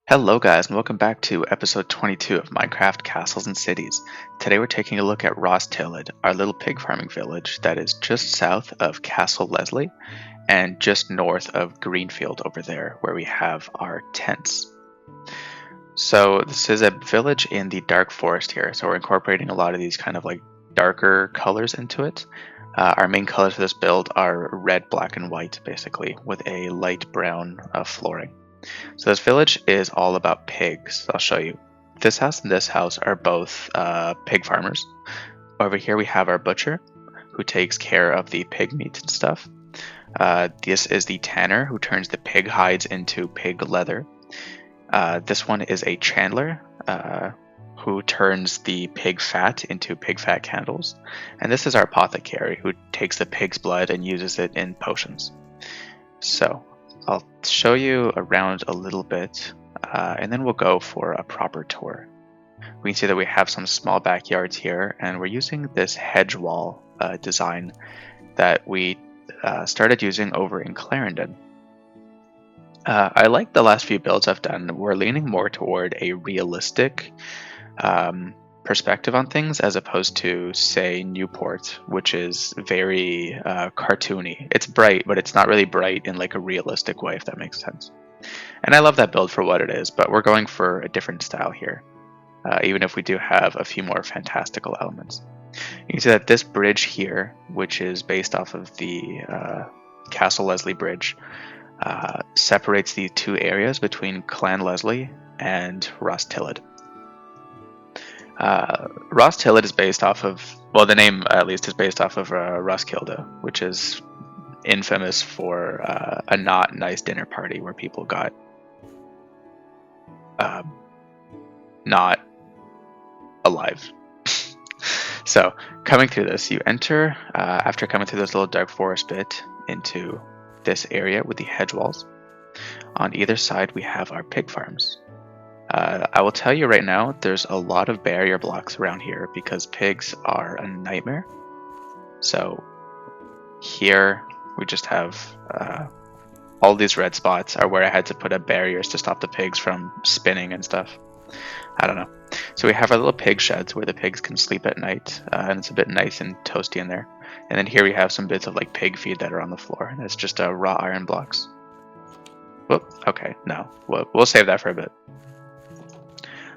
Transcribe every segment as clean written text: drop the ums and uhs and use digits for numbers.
Hello guys and welcome back to episode 22 of Minecraft Castles and Cities. Today we're taking a look at Ross Tillid, our little pig farming village that is just south of Castle Leslie and just north of Greenfield over there where we have our tents. So this is a village in the dark forest here, so we're incorporating a lot of these kind of like darker colors into it. Our main colors for this build are red, black, and white basically with a light brown flooring. So this village is all about pigs. I'll show you. This house and this house are both pig farmers. Over here we have our butcher, who takes care of the pig meat and stuff. This is the tanner, who turns the pig hides into pig leather. This one is a chandler, who turns the pig fat into pig fat candles. And this is our apothecary, who takes the pig's blood and uses it in potions. So I'll show you around a little bit, and then we'll go for a proper tour. We can see that we have some small backyards here, and we're using this hedge wall design that we started using over in Clarendon. I like the last few builds I've done. We're leaning more toward a realistic perspective on things as opposed to, say, Newport, which is very cartoony. It's bright, but it's not really bright in like a realistic way, if that makes sense. And I love that build for what it is, but we're going for a different style here, even if we do have a few more fantastical elements. You can see that this bridge here, which is based off of the Castle Leslie bridge, separates the two areas between Clan Leslie and Ross Tillid. Ross Tillid is based off of, well, the name at least is based off of Roskilde, which is infamous for a not nice dinner party where people got not alive. So coming through this, you enter, after coming through this little dark forest bit, into this area with the hedge walls. On either side we have our pig farms. I will tell you right now, there's a lot of barrier blocks around here because pigs are a nightmare. So here we just have all these red spots are where I had to put up barriers to stop the pigs from spinning and stuff. I don't know. So we have our little pig sheds where the pigs can sleep at night, and it's a bit nice and toasty in there. And then here we have some bits of like pig feed that are on the floor, and it's just raw iron blocks. Whoop, okay, no, we'll save that for a bit.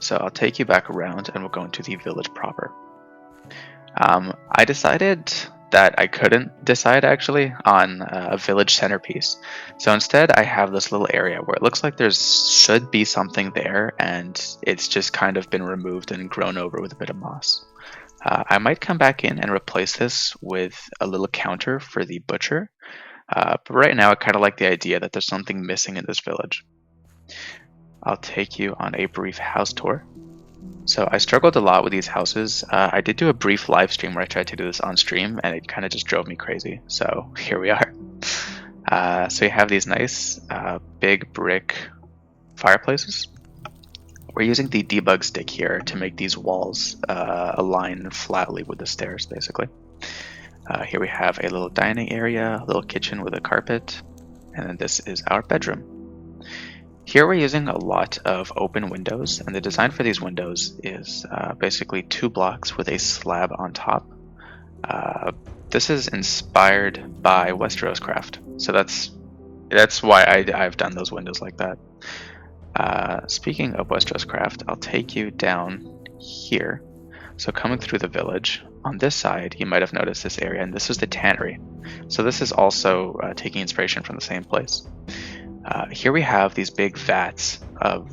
So I'll take you back around and we'll go into the village proper. I decided that I couldn't decide actually on a village centerpiece. So instead I have this little area where it looks like there should be something there and it's just kind of been removed and grown over with a bit of moss. I might come back in and replace this with a little counter for the butcher. But right now I kind of like the idea that there's something missing in this village. I'll take you on a brief house tour. So I struggled a lot with these houses. I did do a brief live stream where I tried to do this on stream and it kind of just drove me crazy. So here we are. So you have these nice big brick fireplaces. We're using the debug stick here to make these walls align flatly with the stairs basically. Here we have a little dining area, a little kitchen with a carpet, and then this is our bedroom. Here we're using a lot of open windows, and the design for these windows is basically 2 blocks with a slab on top. This is inspired by Westeros Craft, so that's why I've done those windows like that. Speaking of Westeros Craft, I'll take you down here. So coming through the village, on this side you might have noticed this area, and this is the tannery. So this is also taking inspiration from the same place. Here we have these big vats of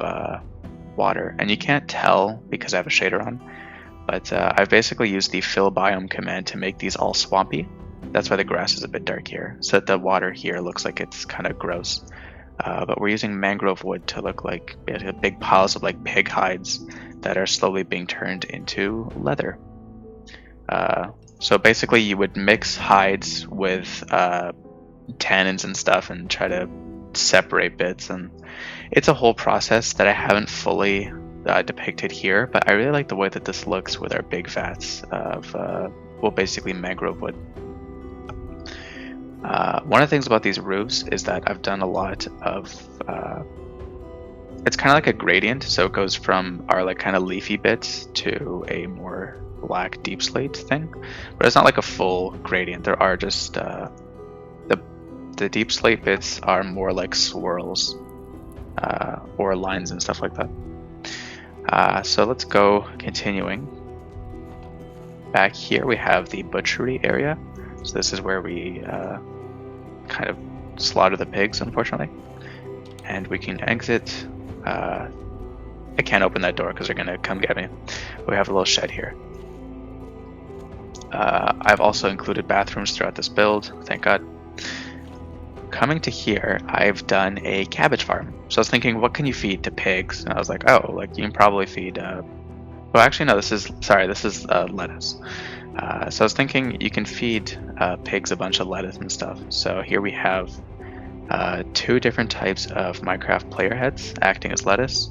water, and you can't tell because I have a shader on, but I've basically used the fill biome command to make these all swampy. That's why the grass is a bit dark here, so that the water here looks like it's kind of gross. But we're using mangrove wood to look like big piles of like pig hides that are slowly being turned into leather. So basically you would mix hides with tannins and stuff and try to separate bits, and it's a whole process that I haven't fully depicted here, but I really like the way that this looks with our big vats of well, basically mangrove wood. One of the things about these roofs is that I've done a lot of it's kind of like a gradient, so it goes from our like kind of leafy bits to a more black deep slate thing, but it's not like a full gradient. There are just the deep slate bits are more like swirls or lines and stuff like that. So let's go continuing. Back here we have the butchery area. So this is where we kind of slaughter the pigs, unfortunately. And we can exit. I can't open that door because they're going to come get me. We have a little shed here. I've also included bathrooms throughout this build, thank God. Coming to here, I've done a cabbage farm. So I was thinking, what can you feed to pigs? And I was like, oh, like you can probably feed... well, actually, no, this is lettuce. So I was thinking you can feed pigs a bunch of lettuce and stuff. So here we have 2 different types of Minecraft player heads acting as lettuce.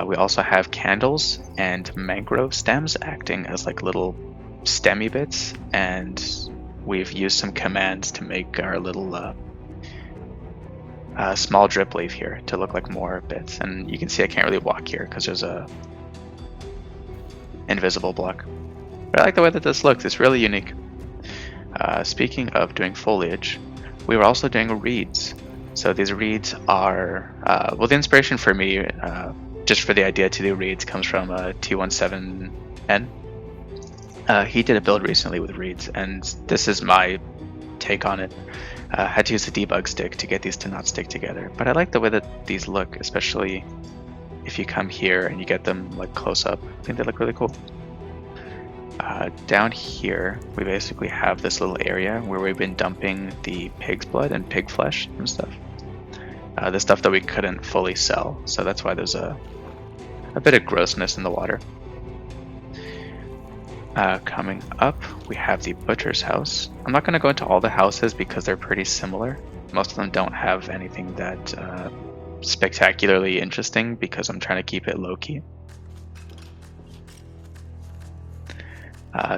We also have candles and mangrove stems acting as like little stemmy bits, and we've used some commands to make our little small drip leaf here to look like more bits. And you can see I can't really walk here because there's a invisible block. But I like the way that this looks. It's really unique. Speaking of doing foliage, we were also doing reeds. So these reeds are, well, the inspiration for me, just for the idea to do reeds, comes from T17N. He did a build recently with reeds, and this is my take on it. Had to use the debug stick to get these to not stick together. But I like the way that these look, especially if you come here and you get them like close up. I think they look really cool. Down here, we basically have this little area where we've been dumping the pig's blood and pig flesh and stuff. The stuff that we couldn't fully sell, so that's why there's a bit of grossness in the water. Coming up, we have the butcher's house. I'm not going to go into all the houses because they're pretty similar. Most of them don't have anything that spectacularly interesting because I'm trying to keep it low-key.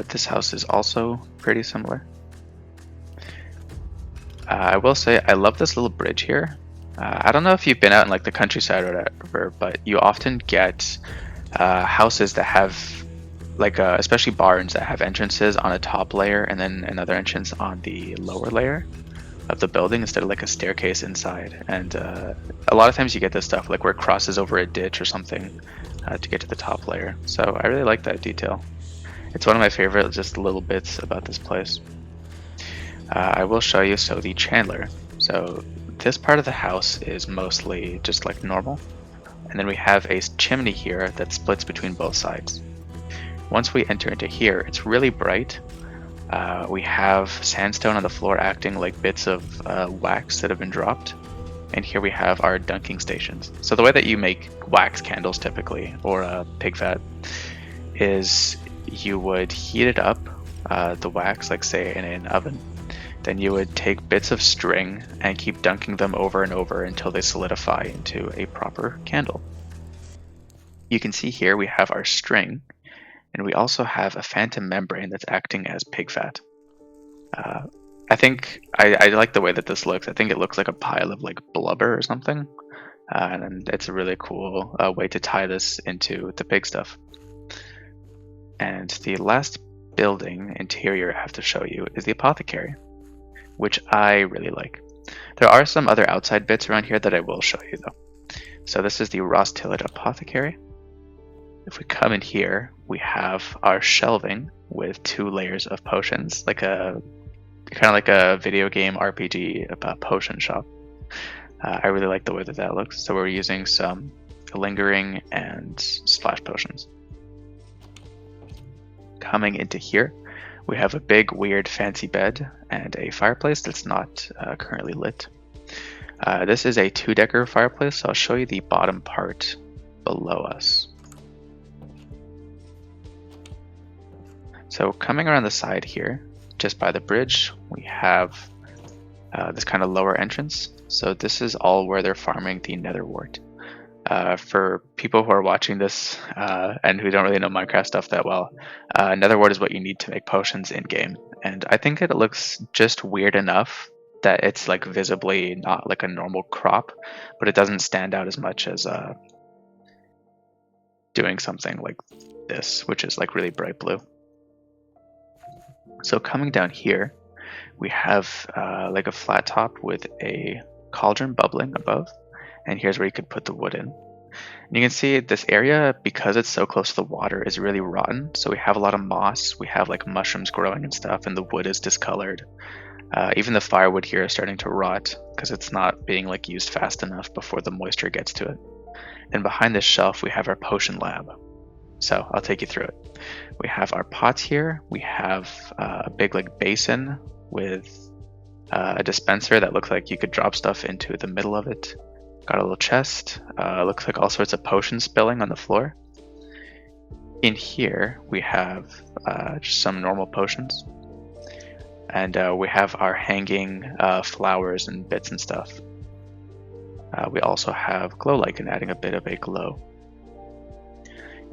This house is also pretty similar. I will say I love this little bridge here. I don't know if you've been out in like the countryside or whatever, but you often get houses that have like especially barns that have entrances on a top layer and then another entrance on the lower layer of the building instead of like a staircase inside. And a lot of times you get this stuff like where it crosses over a ditch or something to get to the top layer. So I really like that detail. It's one of my favorite just little bits about this place. I will show you, so the chandler. So this part of the house is mostly just like normal. And then we have a chimney here that splits between both sides. Once we enter into here, it's really bright. We have sandstone on the floor acting like bits of wax that have been dropped. And here we have our dunking stations. So the way that you make wax candles typically, or pig fat, is you would heat it up, the wax, like say in an oven. Then you would take bits of string and keep dunking them over and over until they solidify into a proper candle. You can see here we have our string, and we also have a phantom membrane that's acting as pig fat. I think I like the way that this looks. I think it looks like a pile of like blubber or something, and it's a really cool way to tie this into the pig stuff. And the last building interior I have to show you is the apothecary, which I really like. There are some other outside bits around here that I will show you though. So this is the Ross Tillid apothecary. If we come in here, we have our shelving with 2 layers of potions, like a kind of like a video game RPG potion shop. I really like the way that that looks. So we're using some lingering and splash potions. Coming into here, we have a big, weird, fancy bed and a fireplace that's not currently lit. This is a 2-decker fireplace, so I'll show you the bottom part below us. So coming around the side here, just by the bridge, we have this kind of lower entrance. So this is all where they're farming the nether wart. For people who are watching this and who don't really know Minecraft stuff that well, nether wart is what you need to make potions in game. And I think it looks just weird enough that it's like visibly not like a normal crop, but it doesn't stand out as much as doing something like this, which is like really bright blue. So coming down here, we have like a flat top with a cauldron bubbling above, and here's where you could put the wood in. And you can see this area, because it's so close to the water, is really rotten. So we have a lot of moss, we have like mushrooms growing and stuff, and the wood is discolored. Even the firewood here is starting to rot because it's not being like used fast enough before the moisture gets to it. And behind this shelf, we have our potion lab. So I'll take you through it. We have our pots here. We have a big like basin with a dispenser that looks like you could drop stuff into the middle of it. Got a little chest. Looks like all sorts of potions spilling on the floor. In here, we have just some normal potions. And we have our hanging flowers and bits and stuff. We also have glow lichen, adding a bit of a glow.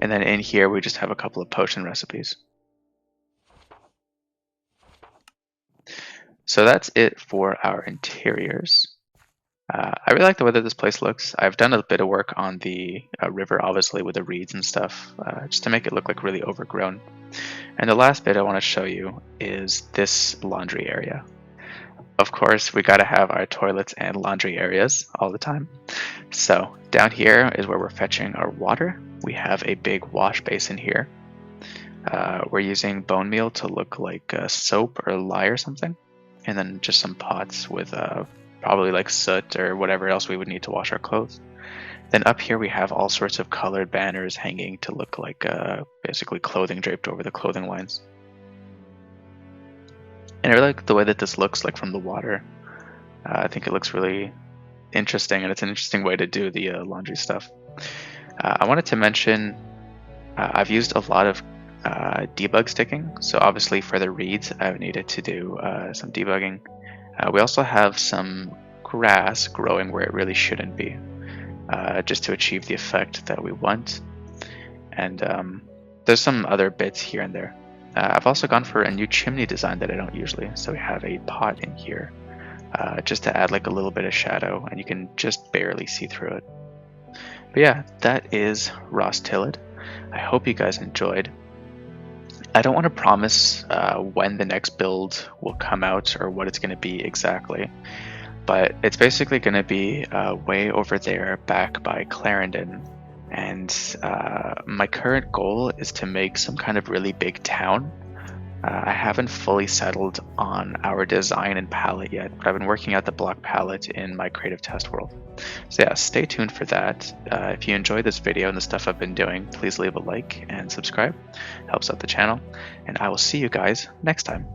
And then in here, we just have a couple of potion recipes. So that's it for our interiors. I really like the way that this place looks. I've done a bit of work on the river, obviously, with the reeds and stuff, just to make it look like really overgrown. And the last bit I want to show you is this laundry area. Of course, we got to have our toilets and laundry areas all the time. So down here is where we're fetching our water. We have a big wash basin here. We're using bone meal to look like soap or lye or something. And then just some pots with probably like soot or whatever else we would need to wash our clothes. Then up here we have all sorts of colored banners hanging to look like basically clothing draped over the clothing lines. And I really like the way that this looks like from the water. I think it looks really interesting, and it's an interesting way to do the laundry stuff. I wanted to mention I've used a lot of debug sticking. So obviously for the reeds I've needed to do some debugging. We also have some grass growing where it really shouldn't be, just to achieve the effect that we want. And there's some other bits here and there. I've also gone for a new chimney design that I don't usually. So we have a pot in here just to add like a little bit of shadow, and you can just barely see through it. But yeah, that is Ross Tillid. I hope you guys enjoyed. I don't want to promise when the next build will come out or what it's going to be exactly, but it's basically going to be way over there back by Clarendon. And my current goal is to make some kind of really big town. I haven't fully settled on our design and palette yet, but I've been working out the block palette in my creative test world. So yeah, stay tuned for that. If you enjoyed this video and the stuff I've been doing, please leave a like and subscribe. Helps out the channel. And I will see you guys next time.